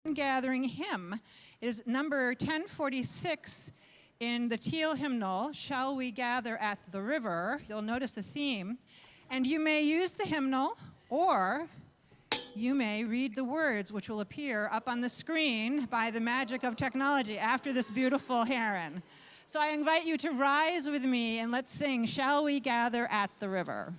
gathering hymn. It is number 1046 in the teal hymnal, Shall We Gather at the River? You'll notice the theme. And you may use the hymnal, or you may read the words, which will appear up on the screen by the magic of technology after this beautiful heron. So I invite you to rise with me and let's sing, Shall We Gather at the River?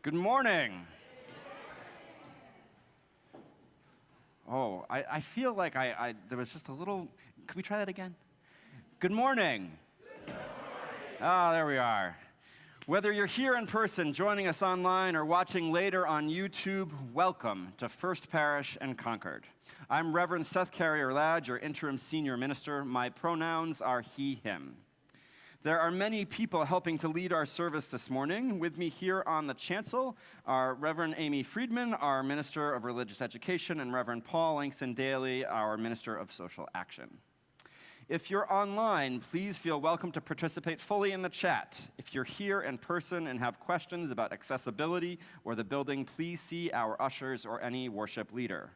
Good morning. Oh, I feel like there was just a little, could we try that again? Good morning. Good morning. Ah, there we are. Whether you're here in person, joining us online, or watching later on YouTube, welcome to First Parish and Concord. I'm Reverend Seth Carrier-Ladd, your interim senior minister. My pronouns are he, him. There are many people helping to lead our service this morning. With me here on the chancel are Reverend Amy Friedman, our Minister of Religious Education, and Reverend Paul Langston Daly, our Minister of Social Action. If you're online, please feel welcome to participate fully in the chat. If you're here in person and have questions about accessibility or the building, please see our ushers or any worship leader.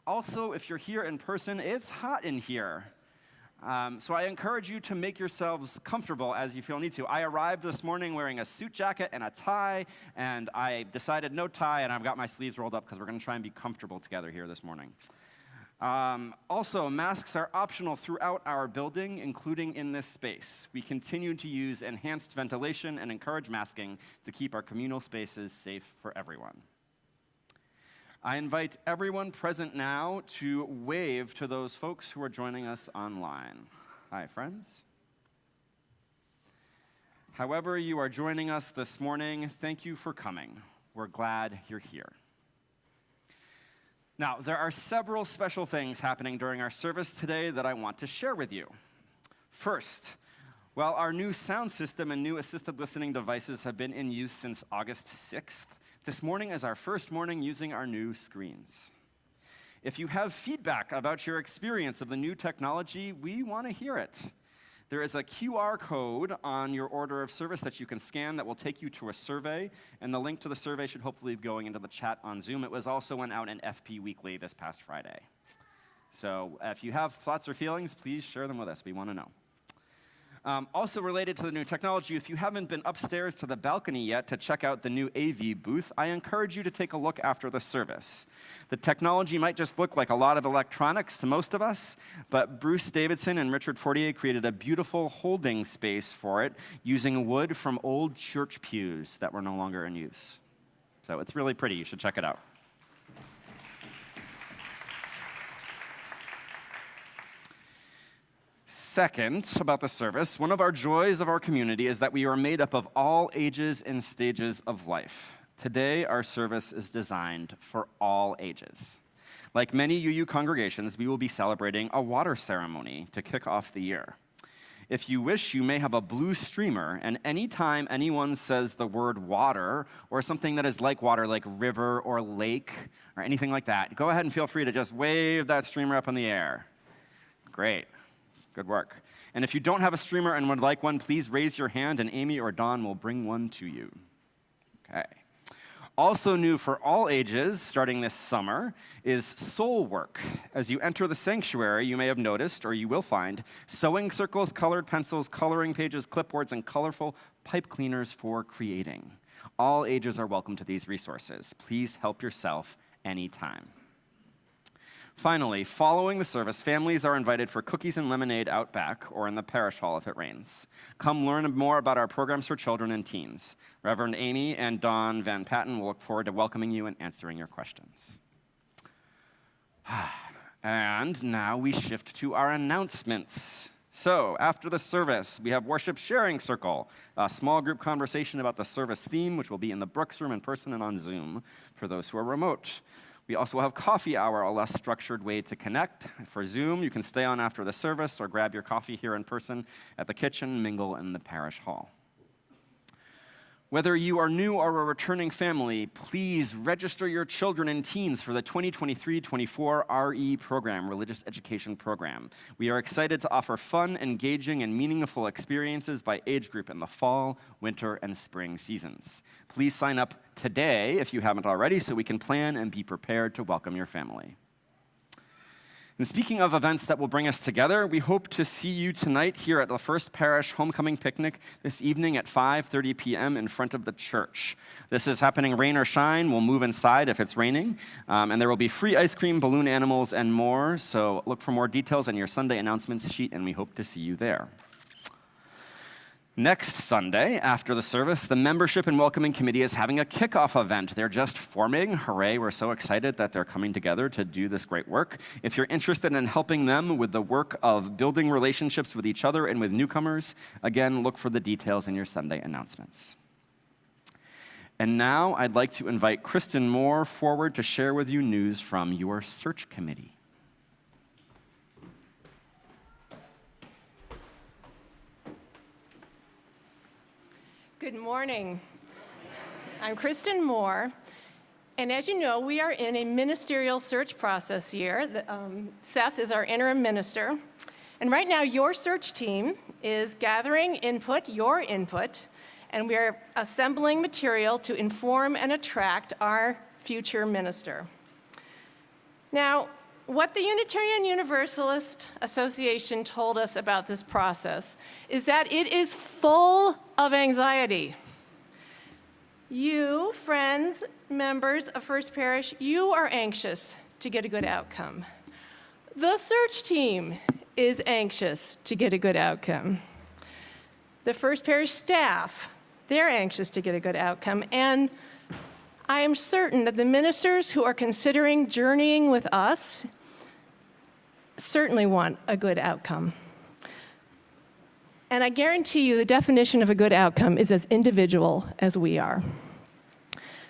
Also, if you're here in person, it's hot in here. So I encourage you to make yourselves comfortable as you feel need to. I arrived this morning wearing a suit jacket and a tie, and I decided no tie, and I've got my sleeves rolled up because we're going to try and be comfortable together here this morning. Also, masks are optional throughout our building, including in this space. We continue to use enhanced ventilation and encourage masking to keep our communal spaces safe for everyone. I invite everyone present now to wave to those folks who are joining us online. Hi, friends. However you are joining us this morning, thank you for coming. We're glad you're here. Now, there are several special things happening during our service today that I want to share with you. First, while our new sound system and new assisted listening devices have been in use since August 6th, this morning is our first morning using our new screens. If you have feedback about your experience of the new technology, we want to hear it. There is a QR code on your order of service that you can scan that will take you to a survey, and the link to the survey should hopefully be going into the chat on Zoom. It was also went out in FP Weekly this past Friday. So if you have thoughts or feelings, please share them with us. We want to know. Also related to the new technology, if you haven't been upstairs to the balcony yet to check out the new AV booth, I encourage you to take a look after the service. The technology might just look like a lot of electronics to most of us, but Bruce Davidson and Richard Fortier created a beautiful holding space for it using wood from old church pews that were no longer in use. So it's really pretty. You should check it out. Second, about the service, one of our joys of our community is that we are made up of all ages and stages of life. Today, our service is designed for all ages. Like many UU congregations, we will be celebrating a water ceremony to kick off the year. If you wish, you may have a blue streamer, and anytime anyone says the word water or something that is like water, like river or lake or anything like that, go ahead and feel free to just wave that streamer up in the air. Great. Good work. And if you don't have a streamer and would like one, please raise your hand and Amy or Dawn will bring one to you. Okay. Also new for all ages, starting this summer, is soul work. As you enter the sanctuary, you may have noticed, or you will find, sewing circles, colored pencils, coloring pages, clipboards, and colorful pipe cleaners for creating. All ages are welcome to these resources. Please help yourself anytime. Finally, following the service, families are invited for cookies and lemonade out back or in the parish hall if it rains. Come learn more about our programs for children and teens. Reverend Amy and Dawn Van Patten will look forward to welcoming you and answering your questions. And now we shift to our announcements. So, after the service, we have Worship Sharing Circle, a small group conversation about the service theme, which will be in the Brooks Room in person and on Zoom for those who are remote. We also have coffee hour, a less structured way to connect. For Zoom, you can stay on after the service or grab your coffee here in person at the kitchen, mingle in the parish hall. Whether you are new or a returning family, please register your children and teens for the 2023-24 RE program, Religious Education Program. We are excited to offer fun, engaging, and meaningful experiences by age group in the fall, winter, and spring seasons. Please sign up today if you haven't already so we can plan and be prepared to welcome your family. And speaking of events that will bring us together, we hope to see you tonight here at the First Parish Homecoming Picnic this evening at 5:30 p.m. in front of the church. This is happening rain or shine. We'll move inside if it's raining. And there will be free ice cream, balloon animals, and more. So look for more details on your Sunday announcements sheet, and we hope to see you there. Next Sunday, after the service, the Membership and Welcoming Committee is having a kickoff event. They're just forming. Hooray, we're so excited that they're coming together to do this great work. If you're interested in helping them with the work of building relationships with each other and with newcomers, again, look for the details in your Sunday announcements. And now I'd like to invite Kristen Moore forward to share with you news from your search committee. Good morning. I'm Kristen Moore, and as you know, we are in a ministerial search process here. Seth is our interim minister, and right now your search team is gathering your input, and we are assembling material to inform and attract our future minister. Now, what the Unitarian Universalist Association told us about this process is that it is full of anxiety. You, friends, members of First Parish, you are anxious to get a good outcome. The search team is anxious to get a good outcome. The First Parish staff, they're anxious to get a good outcome. And I am certain that the ministers who are considering journeying with us certainly want a good outcome. And I guarantee you the definition of a good outcome is as individual as we are.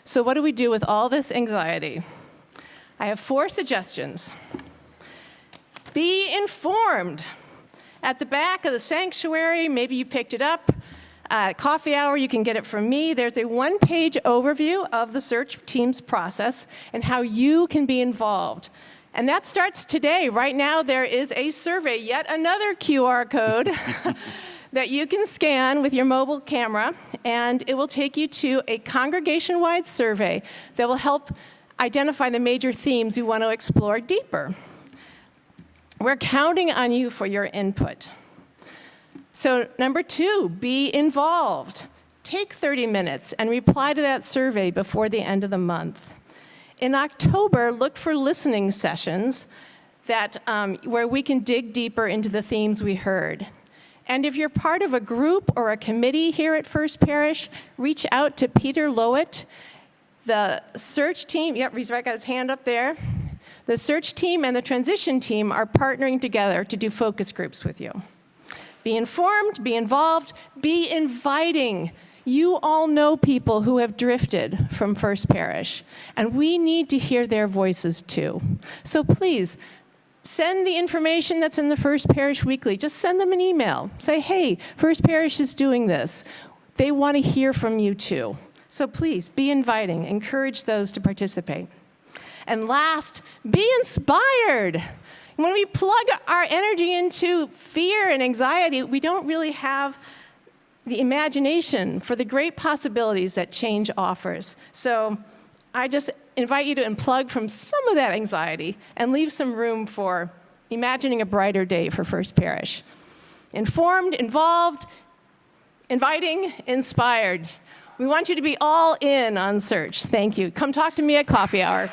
So what do we do with all this anxiety? I have 4 suggestions. Be informed. At the back of the sanctuary, maybe you picked it up. Coffee hour, you can get it from me. There's a 1-page overview of the search team's process and how you can be involved. And that starts today. Right now, there is a survey, yet another QR code that you can scan with your mobile camera, and it will take you to a congregation-wide survey that will help identify the major themes we want to explore deeper. We're counting on you for your input. So number 2, be involved. Take 30 minutes and reply to that survey before the end of the month. In October, look for listening sessions where we can dig deeper into the themes we heard. And if you're part of a group or a committee here at First Parish, reach out to Peter Lowett. The search team, yep, he's right, got his hand up there. The search team and the transition team are partnering together to do focus groups with you. Be informed, be involved, be inviting. You all know people who have drifted from First Parish, and we need to hear their voices too. So please, send the information that's in the First Parish Weekly. Just send them an email. Say, hey, First Parish is doing this. They want to hear from you too. So please, be inviting. Encourage those to participate. And last, be inspired. When we plug our energy into fear and anxiety, we don't really have the imagination for the great possibilities that change offers. So I just invite you to unplug from some of that anxiety and leave some room for imagining a brighter day for First Parish. Informed, involved, inviting, inspired. We want you to be all in on Search. Thank you. Come talk to me at coffee hour.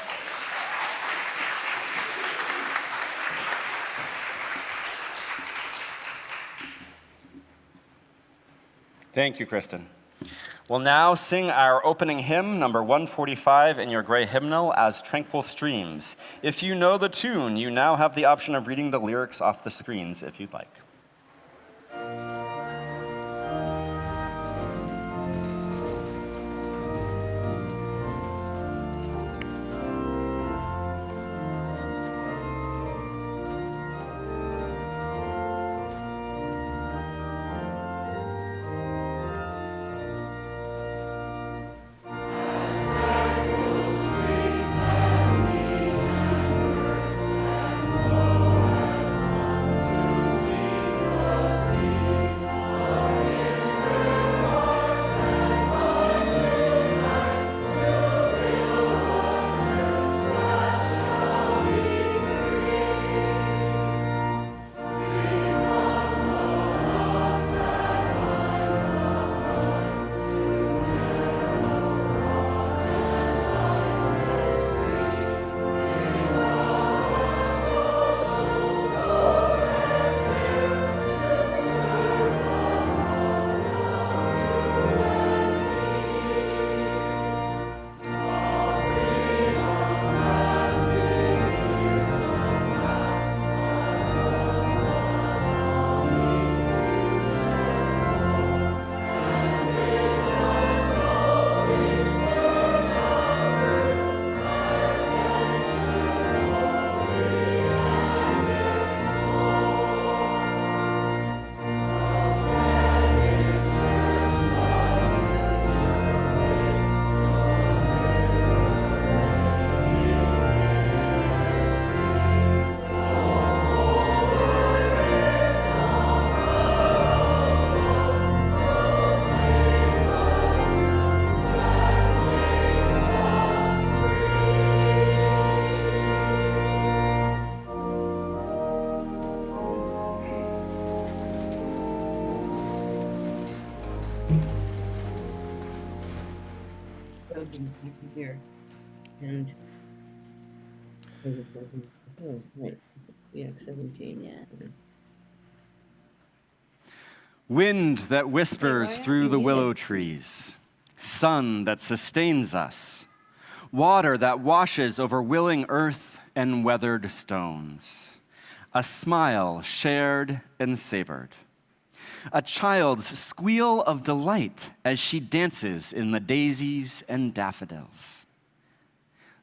Thank you, Kristen. We'll now sing our opening hymn, number 145 in your gray hymnal, As Tranquil Streams. If you know the tune, you now have the option of reading the lyrics off the screens if you'd like. Here. And was it 7? Oh, right. Yeah, 17. Yeah. Wind that whispers Hey, through the you willow muted. trees, sun that sustains us, water that washes over willing earth and weathered stones, a smile shared and savored, a child's squeal of delight as she dances in the daisies and daffodils,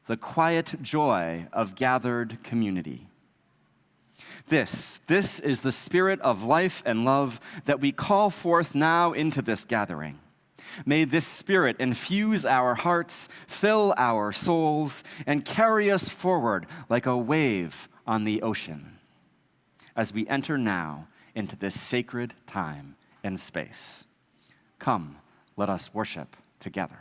the quiet joy of gathered community. This is the spirit of life and love that we call forth now into this gathering. May this spirit infuse our hearts, fill our souls, and carry us forward like a wave on the ocean as we enter now into this sacred time and space. Come, let us worship together.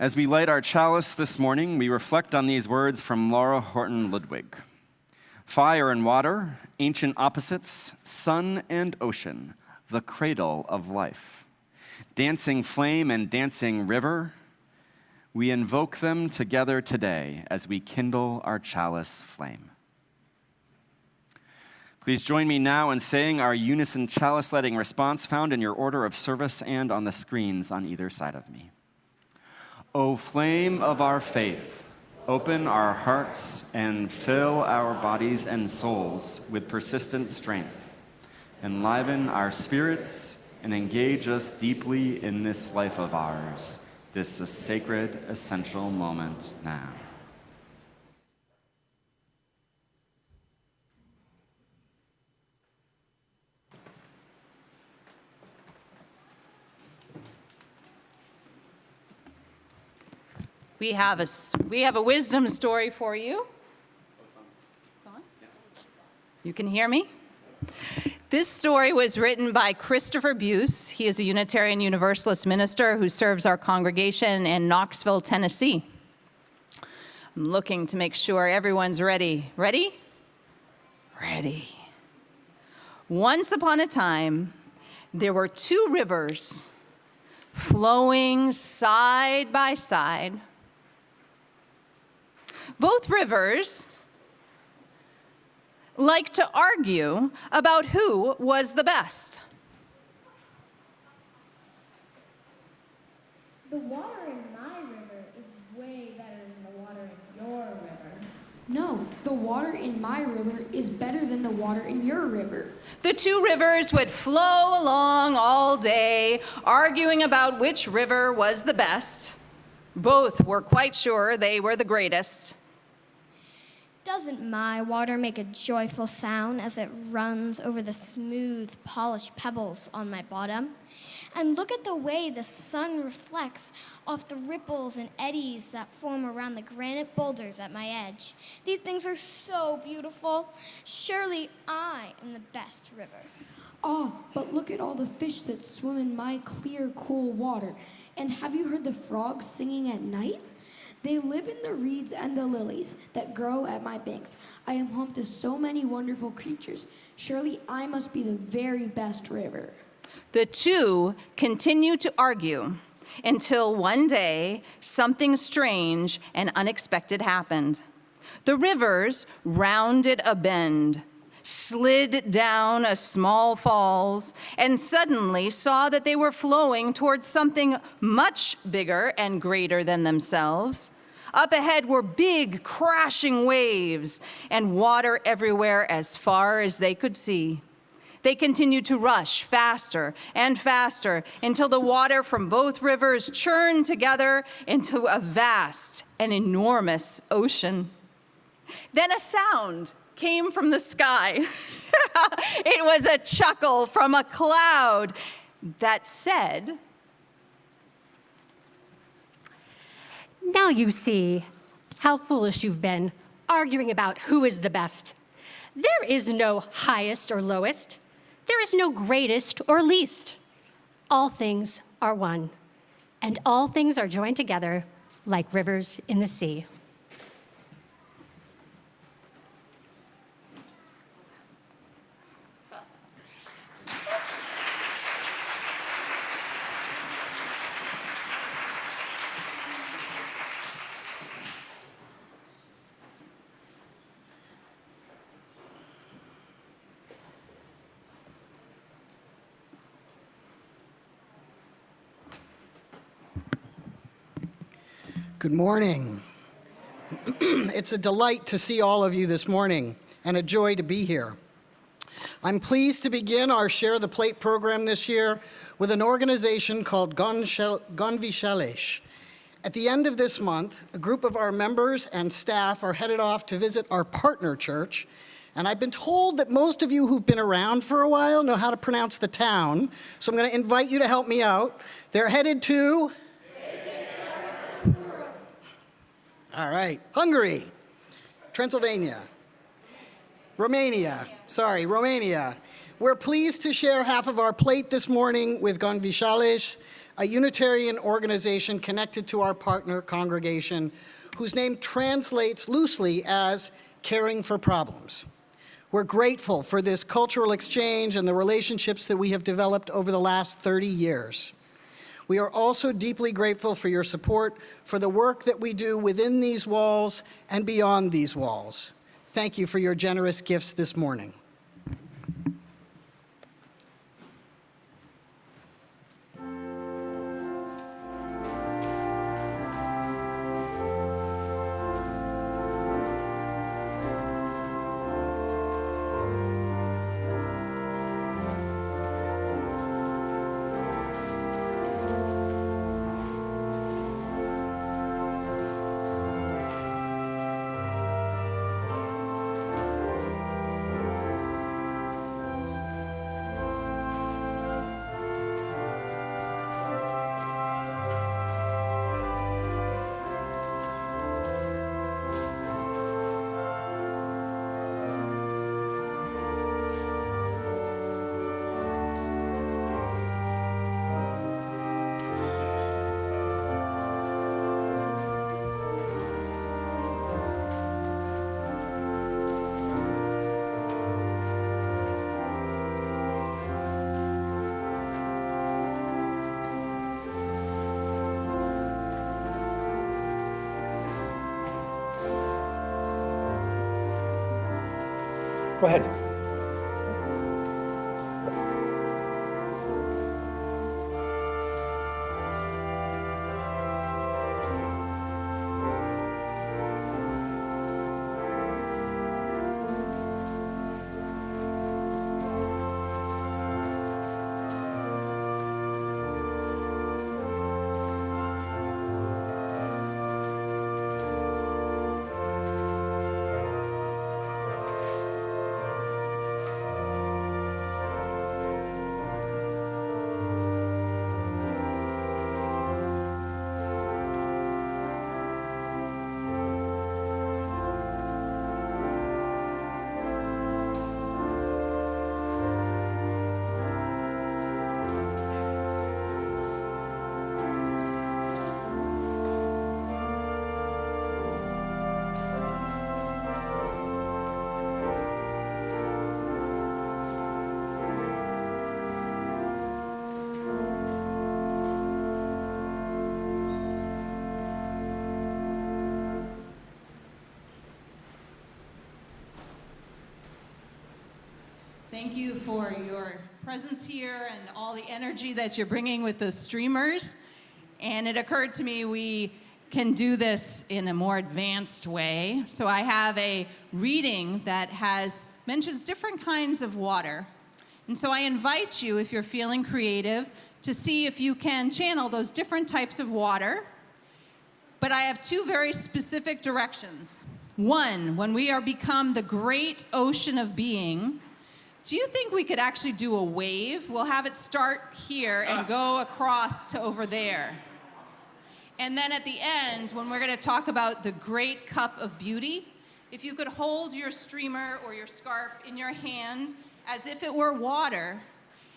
As we light our chalice this morning, we reflect on these words from Laura Horton Ludwig. Fire and water, ancient opposites, sun and ocean, the cradle of life. Dancing flame and dancing river, we invoke them together today as we kindle our chalice flame. Please join me now in saying our unison chalice lighting response found in your order of service and on the screens on either side of me. O flame of our faith, open our hearts and fill our bodies and souls with persistent strength. Enliven our spirits and engage us deeply in this life of ours. This is a sacred, essential moment now. We have a wisdom story for you. It's on? You can hear me? This story was written by Christopher Buse. He is a Unitarian Universalist minister who serves our congregation in Knoxville, Tennessee. I'm looking to make sure everyone's ready. Ready? Ready. Once upon a time, there were two rivers flowing side by side. Both rivers like to argue about who was the best. The water in my river is way better than the water in your river. No, the water in my river is better than the water in your river. The two rivers would flow along all day, arguing about which river was the best. Both were quite sure they were the greatest. Doesn't my water make a joyful sound as it runs over the smooth, polished pebbles on my bottom? And look at the way the sun reflects off the ripples and eddies that form around the granite boulders at my edge. These things are so beautiful. Surely I am the best river. Oh, but look at all the fish that swim in my clear, cool water. And have you heard the frogs singing at night? They live in the reeds and the lilies that grow at my banks. I am home to so many wonderful creatures. Surely I must be the very best river. The two continued to argue until one day something strange and unexpected happened. The rivers rounded a bend, slid down a small falls, and suddenly saw that they were flowing towards something much bigger and greater than themselves. Up ahead were big, crashing waves and water everywhere as far as they could see. They continued to rush faster and faster until the water from both rivers churned together into a vast and enormous ocean. Then a sound came from the sky. It was a chuckle from a cloud that said, "Now you see how foolish you've been, arguing about who is the best. There is no highest or lowest. There is no greatest or least. All things are one, and all things are joined together like rivers in the sea." Good morning. It's a delight to see all of you this morning and a joy to be here. I'm pleased to begin our Share the Plate program this year with an organization called Gonvishalish. At the end of this month, a group of our members and staff are headed off to visit our partner church, and I've been told that most of you who've been around for a while know how to pronounce the town, so I'm going to invite you to help me out. They're headed to... All right, Hungary, Transylvania, Romania. We're pleased to share half of our plate this morning with Gonvishalish, a Unitarian organization connected to our partner congregation, whose name translates loosely as caring for problems. We're grateful for this cultural exchange and the relationships that we have developed over the last 30 years. We are also deeply grateful for your support for the work that we do within these walls and beyond these walls. Thank you for your generous gifts this morning. Go ahead. Thank you for your presence here and all the energy that you're bringing with the streamers. And it occurred to me we can do this in a more advanced way. So I have a reading that mentions different kinds of water. And so I invite you, if you're feeling creative, to see if you can channel those different types of water. But I have two very specific directions. One, when we are become the great ocean of being, do you think we could actually do a wave? We'll have it start here and go across to over there. And then at the end, when we're going to talk about the great cup of beauty, if you could hold your streamer or your scarf in your hand as if it were water,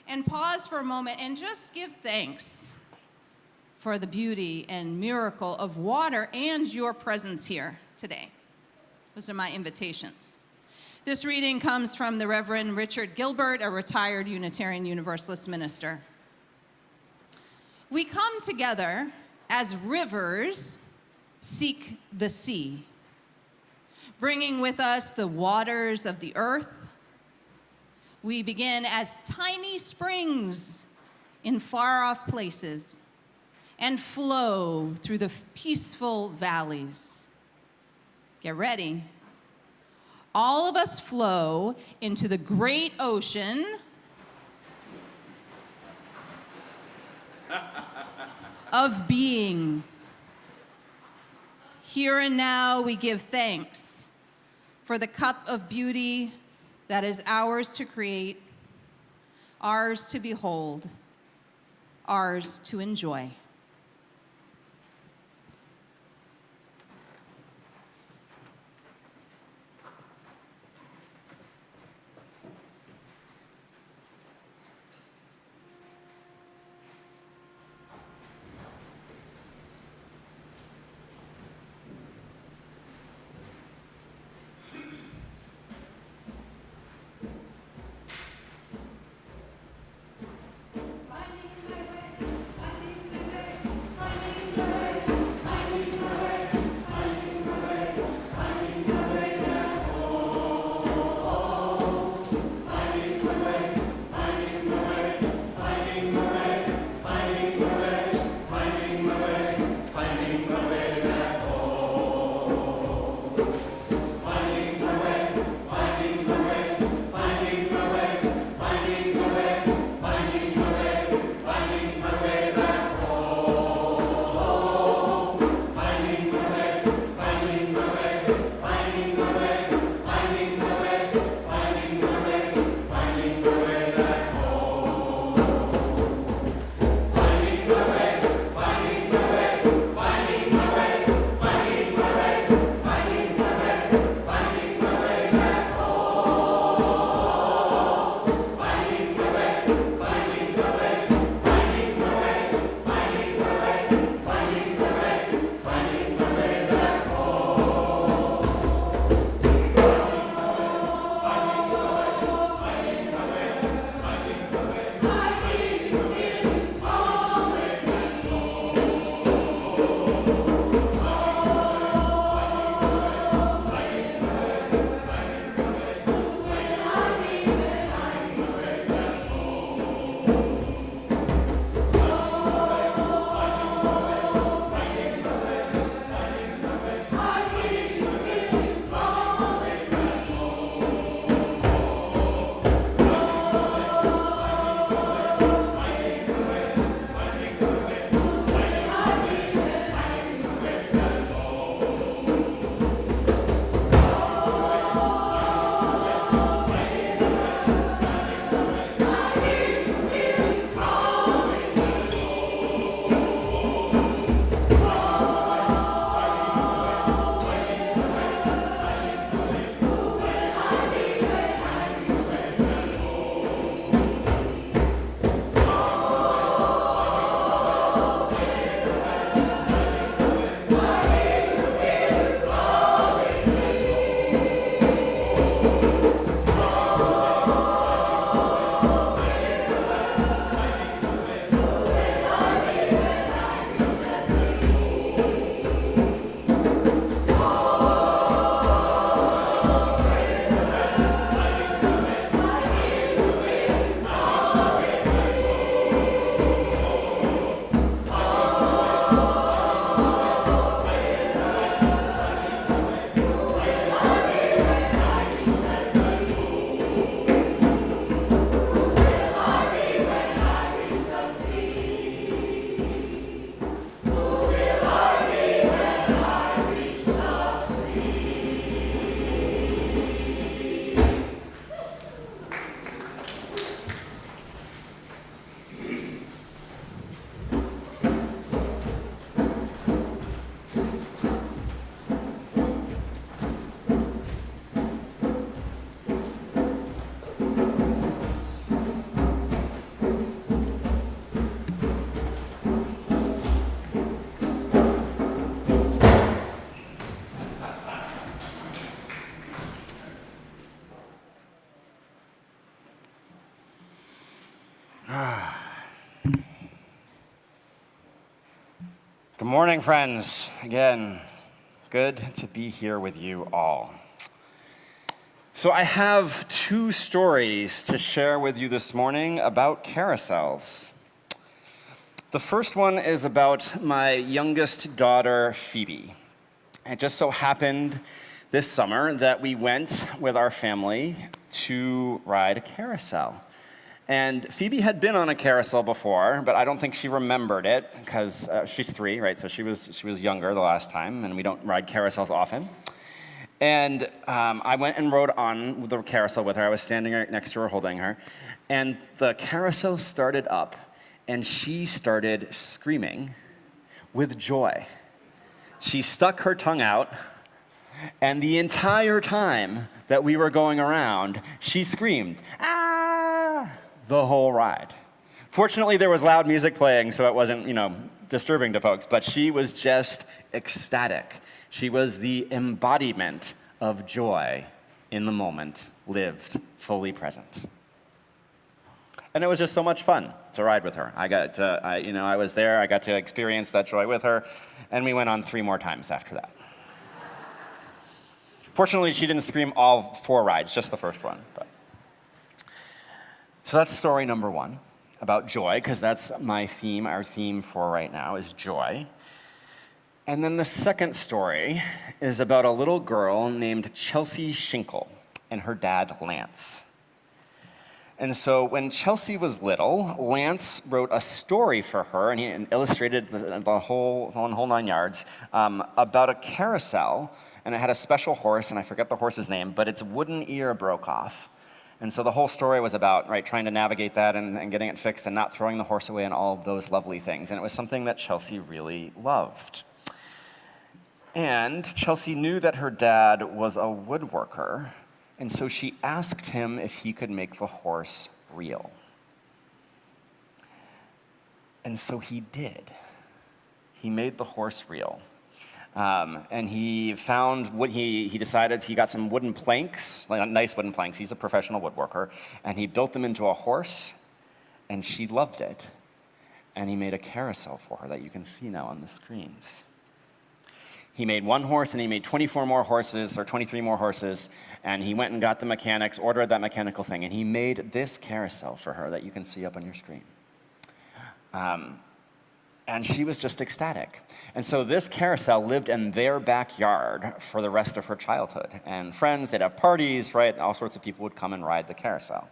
and pause for a moment and just give thanks for the beauty and miracle of water and your presence here today. Those are my invitations. This reading comes from the Reverend Richard Gilbert, a retired Unitarian Universalist minister. We come together as rivers seek the sea, bringing with us the waters of the earth. We begin as tiny springs in far-off places and flow through the peaceful valleys. Get ready. All of us flow into the great ocean of being. Here and now we give thanks for the cup of beauty that is ours to create, ours to behold, ours to enjoy. Good morning, friends. Again, good to be here with you all. So I have two stories to share with you this morning about carousels. The first one is about my youngest daughter, Phoebe. It just so happened this summer that we went with our family to ride a carousel. And Phoebe had been on a carousel before, but I don't think she remembered it because she's 3, right? So she was younger the last time, and we don't ride carousels often. And I went and rode on the carousel with her. I was standing right next to her, holding her. And the carousel started up, and she started screaming with joy. She stuck her tongue out, and the entire time that we were going around, she screamed, "Ah!" the whole ride. Fortunately, there was loud music playing, so it wasn't, disturbing to folks, but she was just ecstatic. She was the embodiment of joy in the moment, lived fully present. And it was just so much fun to ride with her. I was there, I got to experience that joy with her, and we went on 3 more times after that. Fortunately, she didn't scream all 4 rides, just the first one. So that's story number 1 about joy, because that's my theme, our theme for right now is joy. And then the second story is about a little girl named Chelsea Shinkle and her dad, Lance. And so when Chelsea was little, Lance wrote a story for her, and he illustrated the whole 9 yards, about a carousel, and it had a special horse, and I forget the horse's name, but its wooden ear broke off. And so the whole story was about trying to navigate that and getting it fixed and not throwing the horse away and all of those lovely things. And it was something that Chelsea really loved. And Chelsea knew that her dad was a woodworker, and so she asked him if he could make the horse real. And so he did. He made the horse real. And he found he decided he got some wooden planks, like nice wooden planks. He's a professional woodworker. And he built them into a horse, and she loved it. And he made a carousel for her that you can see now on the screens. He made 1 horse, and he made 24 more horses, or 23 more horses, and he went and got the mechanics, ordered that mechanical thing, and he made this carousel for her that you can see up on your screen. And she was just ecstatic. And so this carousel lived in their backyard for the rest of her childhood. And friends, they'd have parties, right? All sorts of people would come and ride the carousel.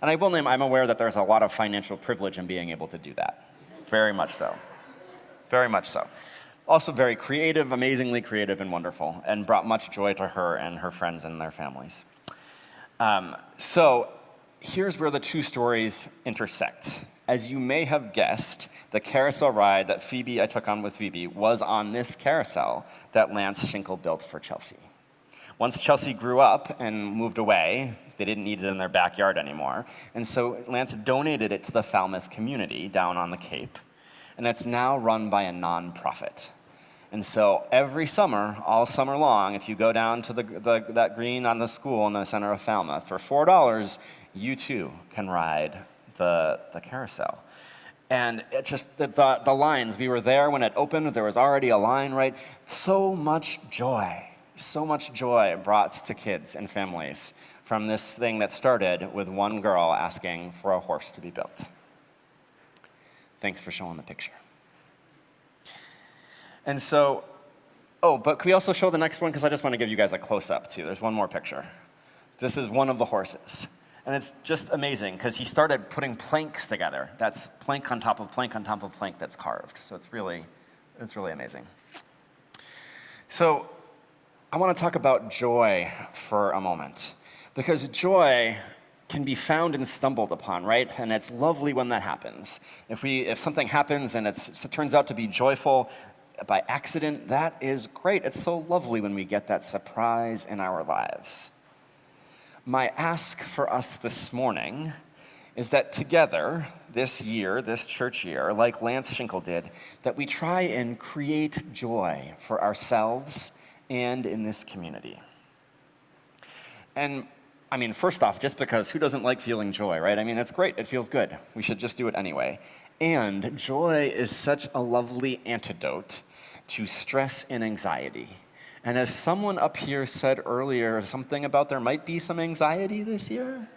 And I will name, I'm aware that there's a lot of financial privilege in being able to do that. Very much so. Very much so. Also very creative, amazingly creative and wonderful, and brought much joy to her and her friends and their families. So here's where the 2 stories intersect. As you may have guessed, the carousel ride that I took on with Phoebe was on this carousel that Lance Shinkle built for Chelsea. Once Chelsea grew up and moved away, they didn't need it in their backyard anymore, and so Lance donated it to the Falmouth community down on the Cape, and it's now run by a nonprofit. And so every summer, all summer long, if you go down to that green on the school in the center of Falmouth, for $4, you too can ride the carousel. And it just, the lines, we were there when it opened, there was already a line, right? So much joy brought to kids and families from this thing that started with 1 girl asking for a horse to be built. Thanks for showing the picture. And so, but can we also show the next one? Because I just want to give you guys a close-up too. There's one more picture. This is one of the horses. And it's just amazing because he started putting planks together. That's plank on top of plank on top of plank that's carved. So it's really amazing. So I want to talk about joy for a moment, because joy can be found and stumbled upon, right? And it's lovely when that happens. If something happens and it turns out to be joyful by accident, that is great. It's so lovely when we get that surprise in our lives. My ask for us this morning is that together, this year, this church year, like Lance Shinkle did, that we try and create joy for ourselves and in this community. And I mean, first off, just because who doesn't like feeling joy, right? I mean, it's great. It feels good. We should just do it anyway. And joy is such a lovely antidote to stress and anxiety. And as someone up here said earlier, something about there might be some anxiety this year.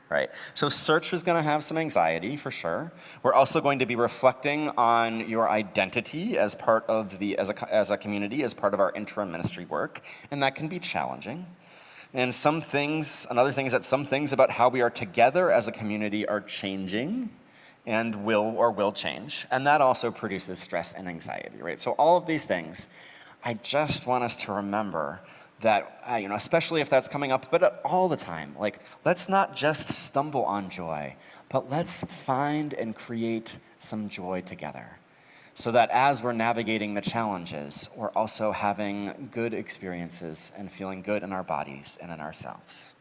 Right. So search is going to have some anxiety for sure. We're also going to be reflecting on your identity as part of as a community, as part of our interim ministry work, and that can be challenging. And another thing is that some things about how we are together as a community are changing and will change, and that also produces stress and anxiety, right? So all of these things, I just want us to remember that, especially if that's coming up, but all the time, like, let's not just stumble on joy, but let's find and create some joy together so that as we're navigating the challenges, we're also having good experiences and feeling good in our bodies and in ourselves.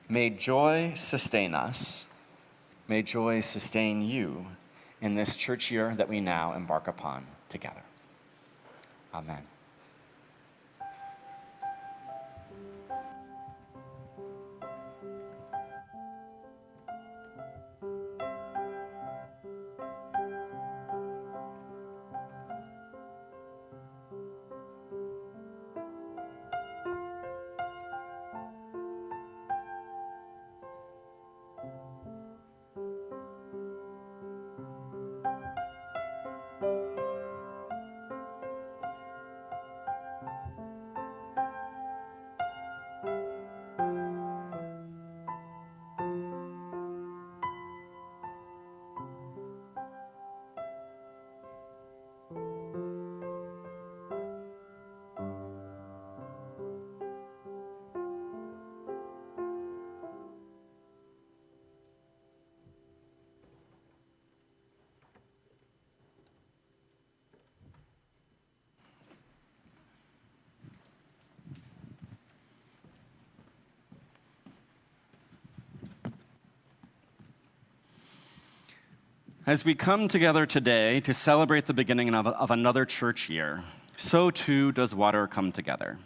May joy sustain us. May joy sustain you in this church year that we now embark upon together. Amen. As we come together today to celebrate the beginning of another church year, so too does water come together.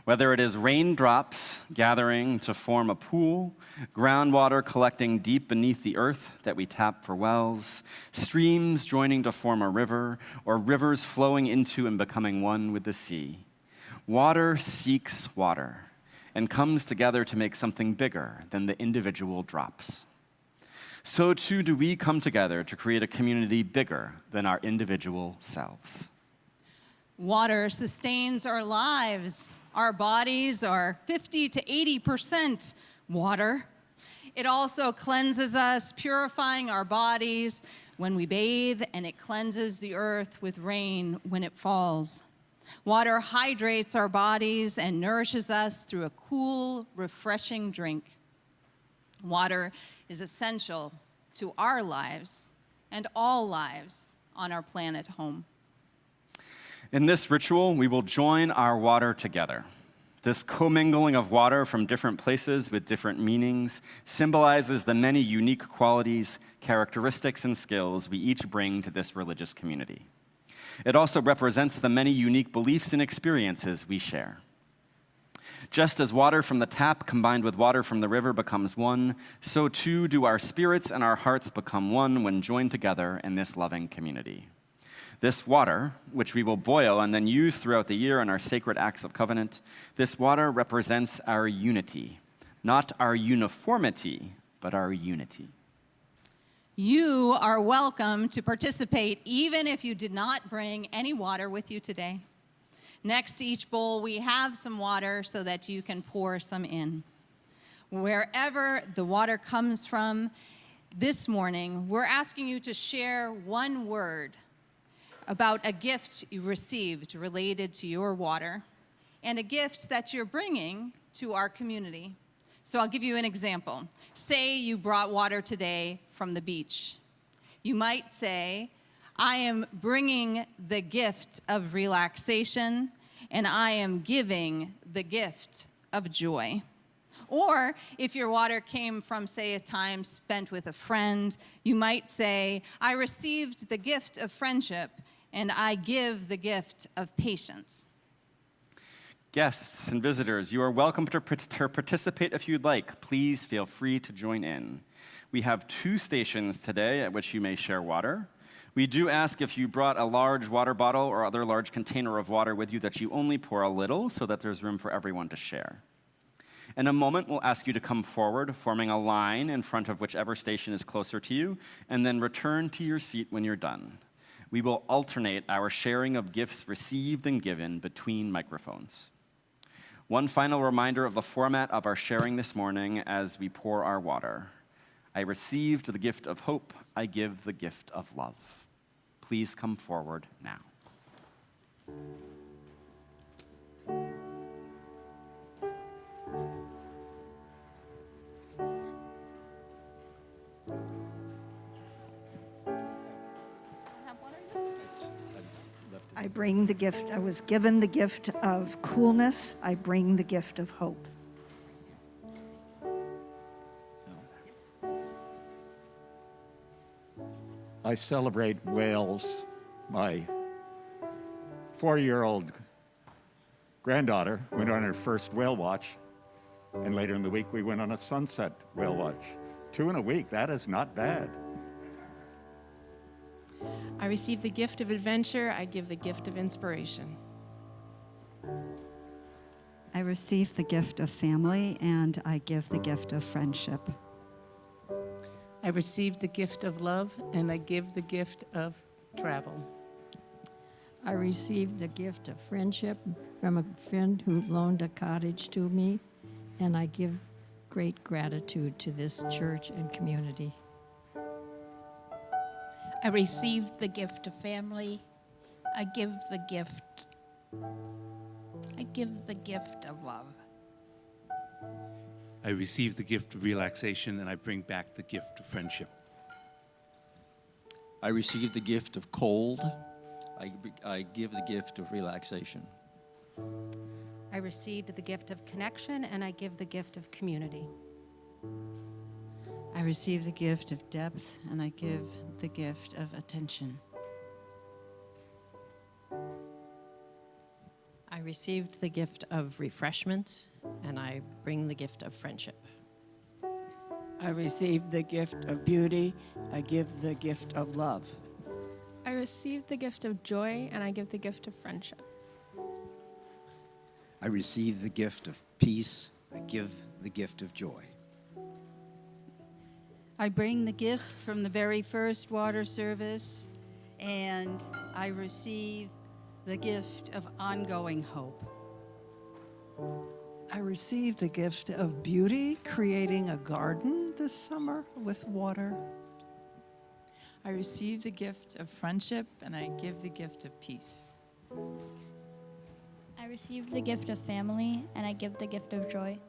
Whether it is raindrops gathering to form a pool, groundwater collecting deep beneath the earth that we tap for wells, streams joining to form a river, or rivers flowing into and becoming one with the sea, water seeks water and comes together to make something bigger than the individual drops. So too do we come together to create a community bigger than our individual selves. Water sustains our lives. Our bodies are 50 to 80% water. It also cleanses us, purifying our bodies when we bathe, and it cleanses the earth with rain when it falls. Water hydrates our bodies and nourishes us through a cool, refreshing drink. Water is essential to our lives and all lives on our planet home. In this ritual, we will join our water together. This commingling of water from different places with different meanings symbolizes the many unique qualities, characteristics, and skills we each bring to this religious community. It also represents the many unique beliefs and experiences we share. Just as water from the tap combined with water from the river becomes one, so too do our spirits and our hearts become one when joined together in this loving community. This water, which we will boil and then use throughout the year in our sacred acts of covenant, this water represents our unity, not our uniformity, but our unity. You are welcome to participate even if you did not bring any water with you today. Next to each bowl, we have some water so that you can pour some in. Wherever the water comes from, this morning, we're asking you to share one word about a gift you received related to your water and a gift that you're bringing to our community. So I'll give you an example. Say you brought water today from the beach. You might say, I am bringing the gift of relaxation, and I am giving the gift of joy. Or if your water came from, say, a time spent with a friend, you might say, I received the gift of friendship, and I give the gift of patience. Guests and visitors, you are welcome to participate if you'd like. Please feel free to join in. We have 2 stations today at which you may share water. We do ask if you brought a large water bottle or other large container of water with you that you only pour a little so that there's room for everyone to share. In a moment, we'll ask you to come forward, forming a line in front of whichever station is closer to you, and then return to your seat when you're done. We will alternate our sharing of gifts received and given between microphones. One final reminder of the format of our sharing this morning as we pour our water. I received the gift of hope, I give the gift of love. Please come forward now. I bring the gift, I was given the gift of coolness, I bring the gift of hope. I celebrate whales. My 4-year-old granddaughter went on her first whale watch, and later in the week we went on a sunset whale watch. 2 in a week, that is not bad. I receive the gift of adventure. I give the gift of inspiration. I receive the gift of family and I give the gift of friendship. I received the gift of love, and I give the gift of travel. I received the gift of friendship from a friend who loaned a cottage to me, and I give great gratitude to this church and community. I received the gift of family. I give the gift of love. I receive the gift of relaxation, and I bring back the gift of friendship. I received the gift of cold. I give the gift of relaxation. I received the gift of connection, and I give the gift of community. I receive the gift of depth, and I give the gift of attention. I received the gift of refreshment, and I bring the gift of friendship. I received the gift of beauty. I give the gift of love. I received the gift of joy, and I give the gift of friendship. I receive the gift of peace. I give the gift of joy. I bring the gift from the very first water service, and I receive the gift of ongoing hope. I received the gift of beauty, creating a garden this summer with water. I received the gift of friendship, and I give the gift of peace. I received the gift of family, and I give the gift of joy.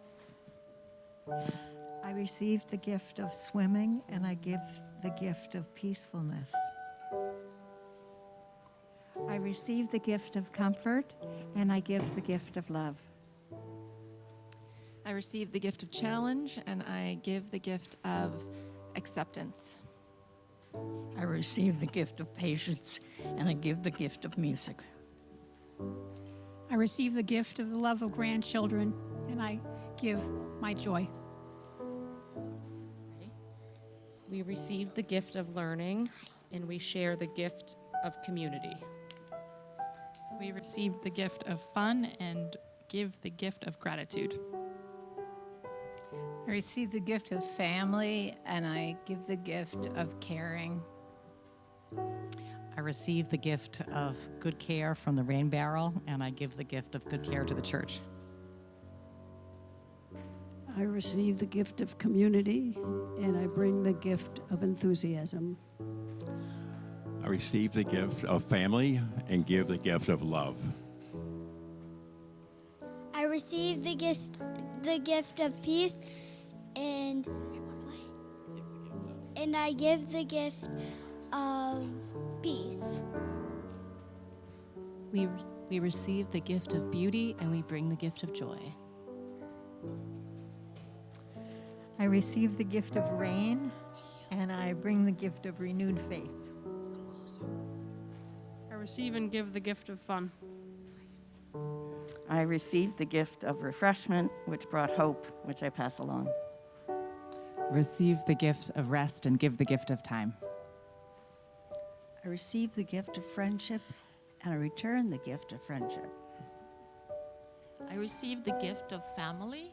I received the gift of swimming, and I give the gift of peacefulness. I received the gift of comfort, and I give the gift of love. I received the gift of challenge, and I give the gift of acceptance. I received the gift of patience, and I give the gift of music. I receive the gift of the love of grandchildren, and I give my joy. We receive the gift of learning, and we share the gift of community. We receive the gift of fun and give the gift of gratitude. I receive the gift of family, and I give the gift of caring. I receive the gift of good care from the rain barrel, and I give the gift of good care to the church. I receive the gift of community, and I bring the gift of enthusiasm. I receive the gift of family and give the gift of love. I receive the gift of peace, and I give the gift of peace. We receive the gift of beauty, and we bring the gift of joy. I receive the gift of rain, and I bring the gift of renewed faith. I receive and give the gift of fun. I received the gift of refreshment, which brought hope, which I pass along. Receive the gift of rest and give the gift of time. I receive the gift of friendship, and I return the gift of friendship. I receive the gift of family,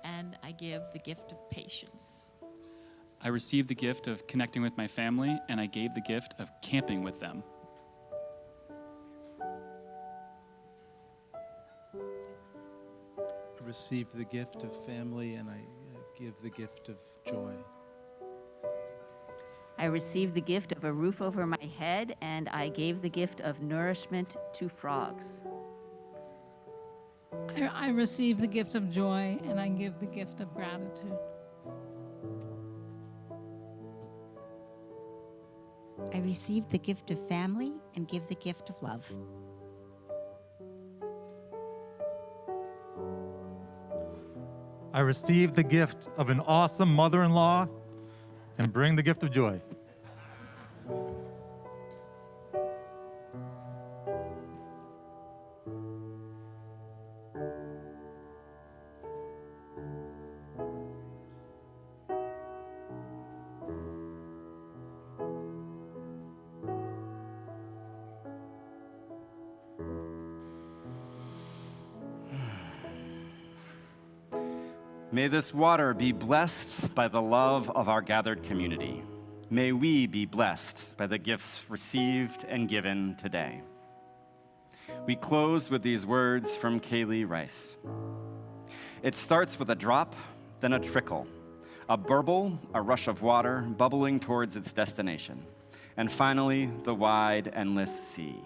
and I give the gift of patience. I received the gift of connecting with my family, and I gave the gift of camping with them. I received the gift of family, and I give the gift of joy. I received the gift of a roof over my head, and I gave the gift of nourishment to frogs. I receive the gift of joy, and I give the gift of gratitude. I receive the gift of family and give the gift of love. I receive the gift of an awesome mother-in-law and bring the gift of joy. May this water be blessed by the love of our gathered community. May we be blessed by the gifts received and given today. We close with these words from Kaylee Rice. It starts with a drop, then a trickle, a burble, a rush of water bubbling towards its destination, and finally the wide, endless sea.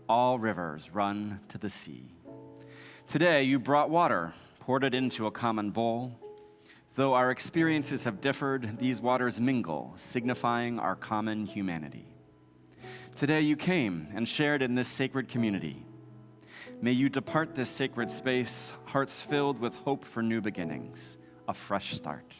All rivers run to the sea. Today you brought water, poured it into a common bowl. Though our experiences have differed, these waters mingle, signifying our common humanity. Today you came and shared in this sacred community. May you depart this sacred space, hearts filled with hope for new beginnings, a fresh start.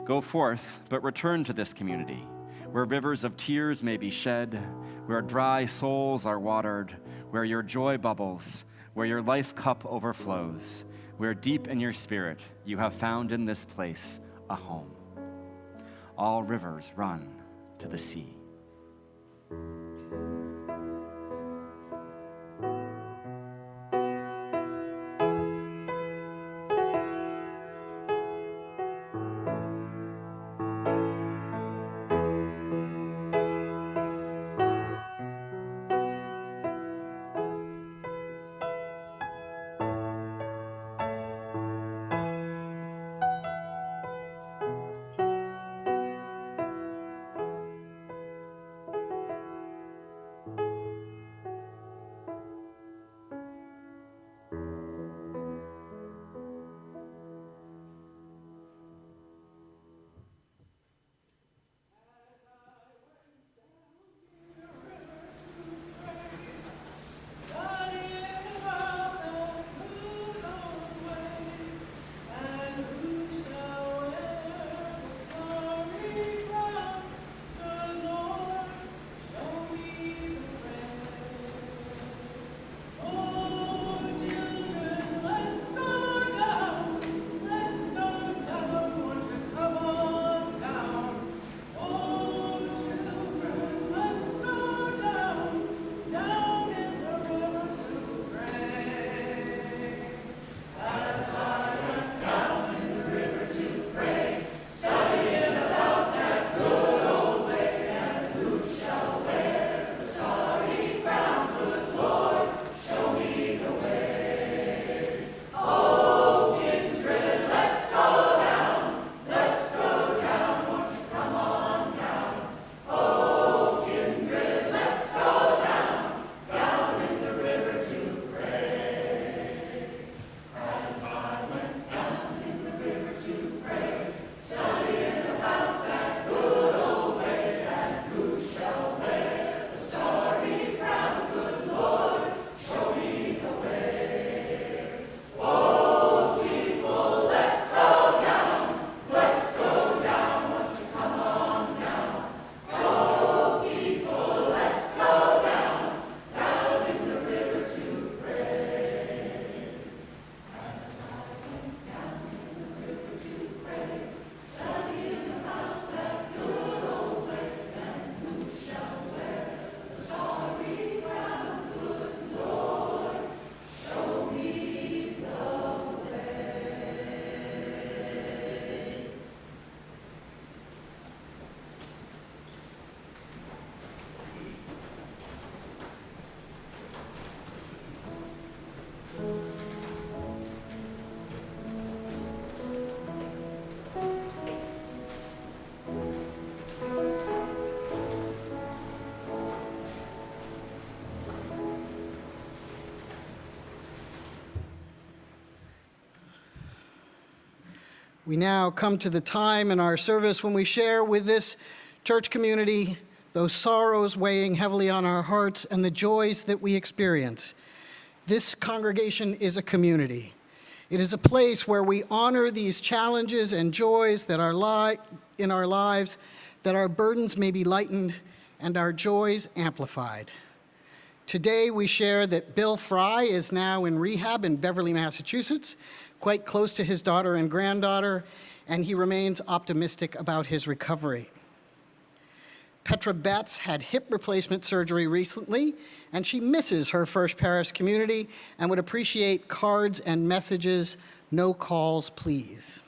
Go forth, but return to this community, where rivers of tears may be shed, where dry souls are watered, where your joy bubbles, where your life cup overflows, where deep in your spirit you have found in this place a home. All rivers run to the sea. We now come to the time in our service when we share with this church community those sorrows weighing heavily on our hearts and the joys that we experience. This congregation is a community. It is a place where we honor these challenges and joys that are in our lives, that our burdens may be lightened and our joys amplified. Today we share that Bill Fry is now in rehab in Beverly, Massachusetts, quite close to his daughter and granddaughter, and he remains optimistic about his recovery. Petra Betts had hip replacement surgery recently, and she misses her first Parish community and would appreciate cards and messages, no calls, please.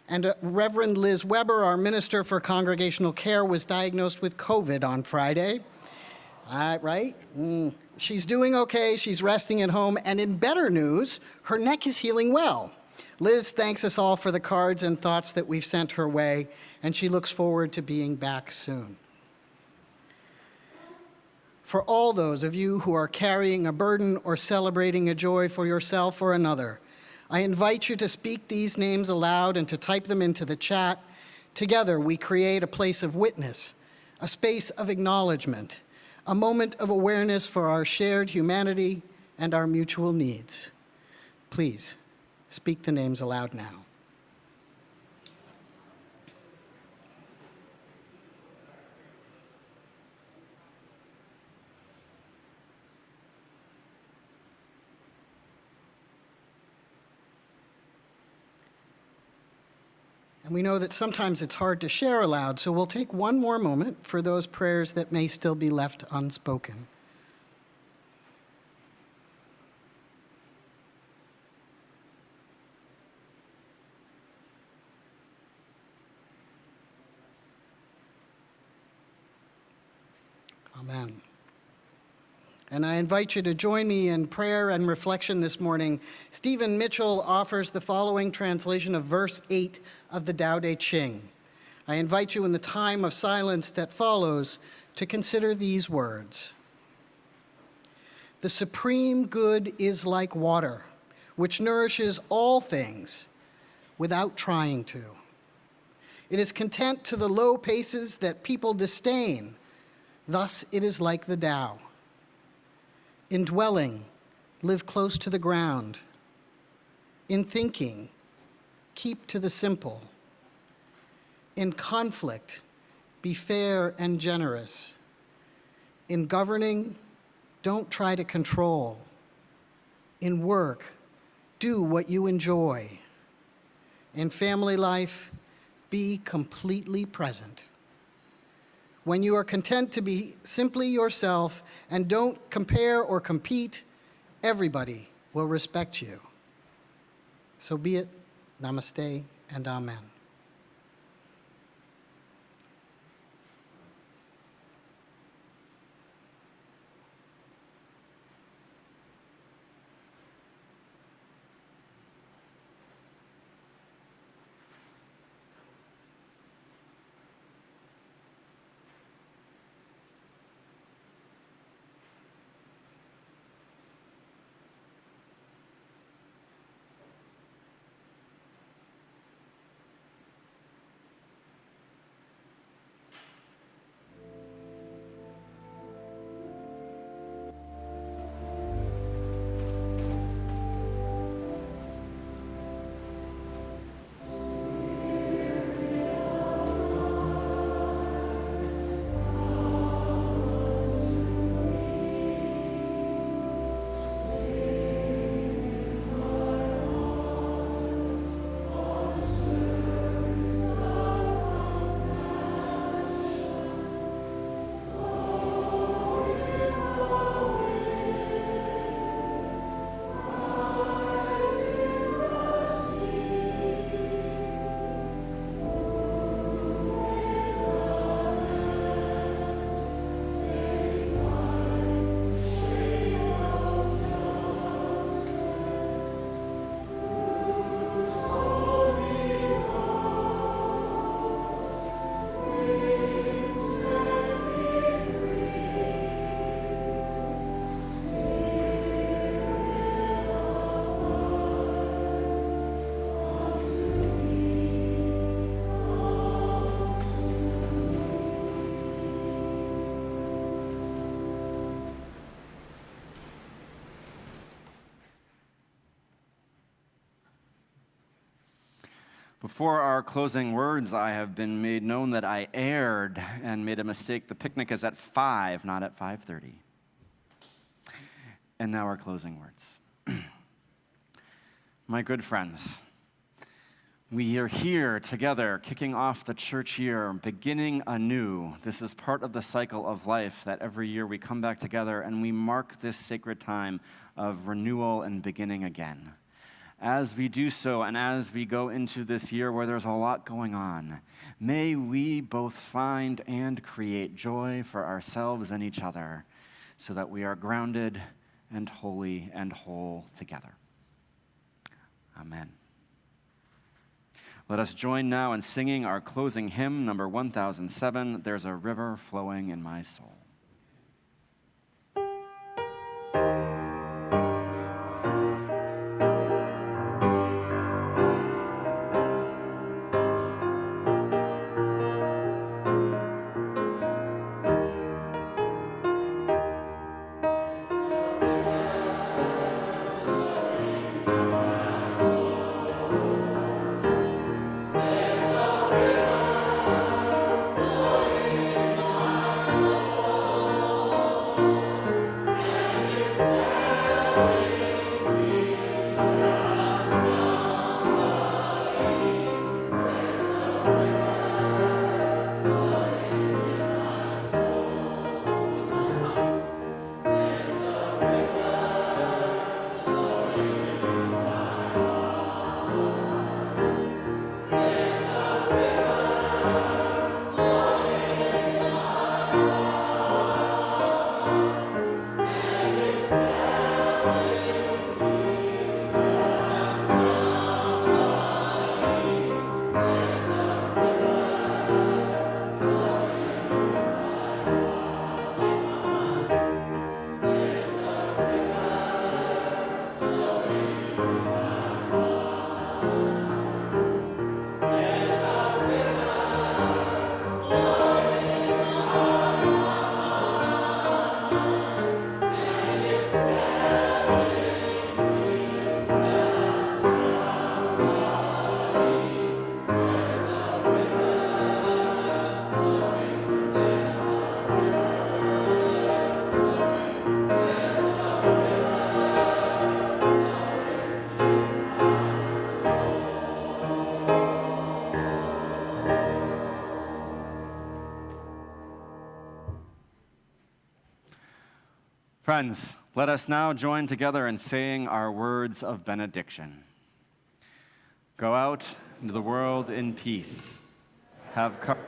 And Reverend Liz Weber, our Minister for Congregational Care, was diagnosed with COVID on Friday. Right? She's doing okay, she's resting at home, and in better news, her neck is healing well. Liz thanks us all for the cards and thoughts that we've sent her way, and she looks forward to being back soon. For all those of you who are carrying a burden or celebrating a joy for yourself or another, I invite you to speak these names aloud and to type them into the chat. Together, we create a place of witness, a space of acknowledgement, a moment of awareness for our shared humanity and our mutual needs. Please, speak the names aloud now. And we know that sometimes it's hard to share aloud, so we'll take one more moment for those prayers that may still be left unspoken. Amen. And I invite you to join me in prayer and reflection this morning. Stephen Mitchell offers the following translation of verse 8 of the Tao Te Ching. I invite you in the time of silence that follows to consider these words. The supreme good is like water, which nourishes all things without trying to. It is content to the low paces that people disdain. Thus it is like the Tao. In dwelling, live close to the ground. In thinking, keep to the simple. In conflict, be fair and generous. In governing, don't try to control. In work, do what you enjoy. In family life, be completely present. When you are content to be simply yourself and don't compare or compete, everybody will respect you. So be it. Namaste and Amen. Before our closing words, I have been made known that I erred and made a mistake. The picnic is at 5, not at 5:30. And now our closing words. My good friends, we are here together, kicking off the church year, beginning anew. This is part of the cycle of life that every year we come back together and we mark this sacred time of renewal and beginning again. As we do so, and as we go into this year where there's a lot going on, may we both find and create joy for ourselves and each other so that we are grounded and holy and whole together. Amen. Let us join now in singing our closing hymn, number 1007, There's a River Flowing in My Soul. Friends, let us now join together in saying our words of benediction. Go out into the world in peace. Have courage.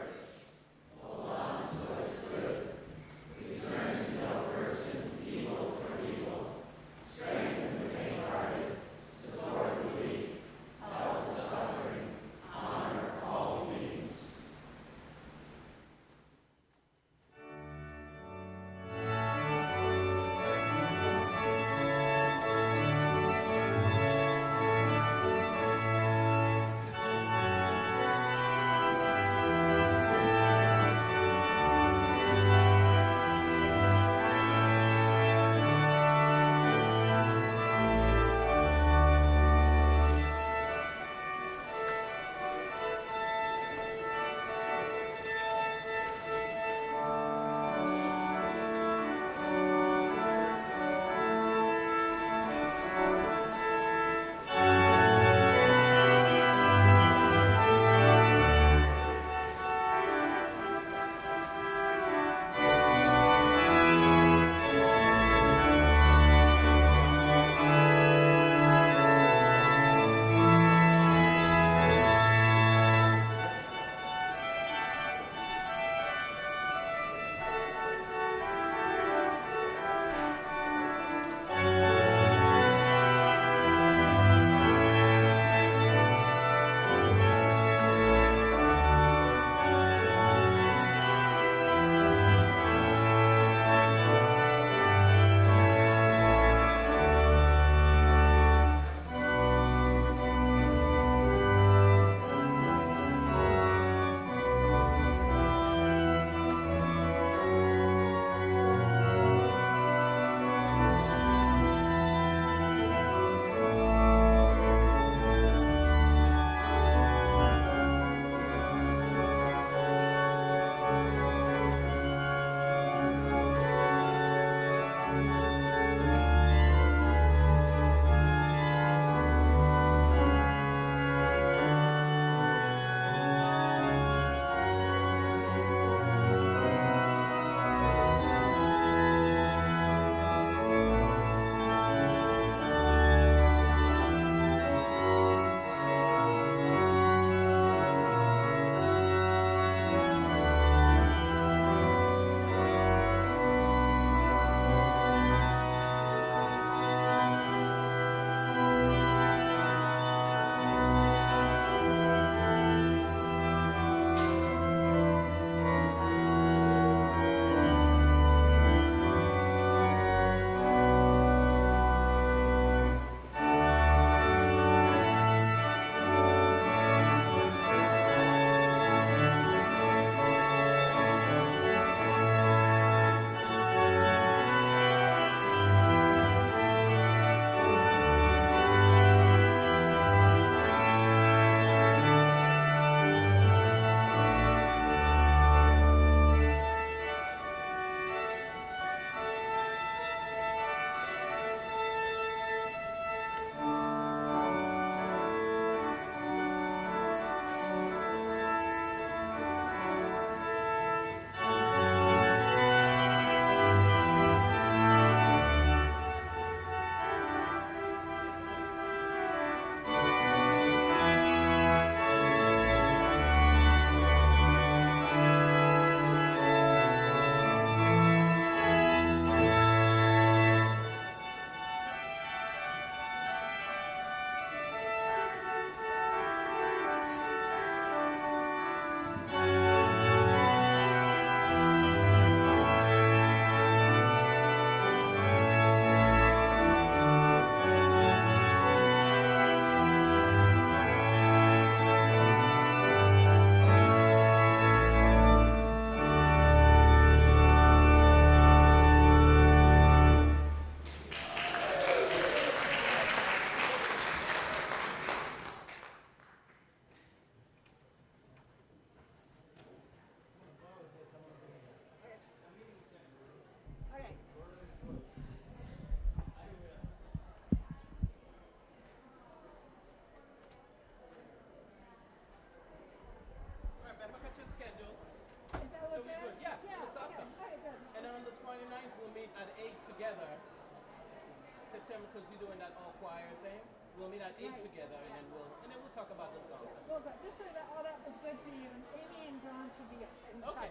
September, because you're doing that all choir thing. We'll meet at 8 together, and then we'll talk about the song. Well, but just so that all that was good for you, and Amy and John should be in touch. Okay.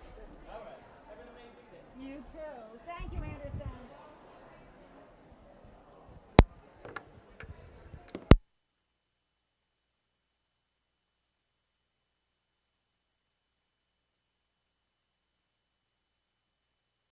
All right. Have an amazing day. You too. Thank you,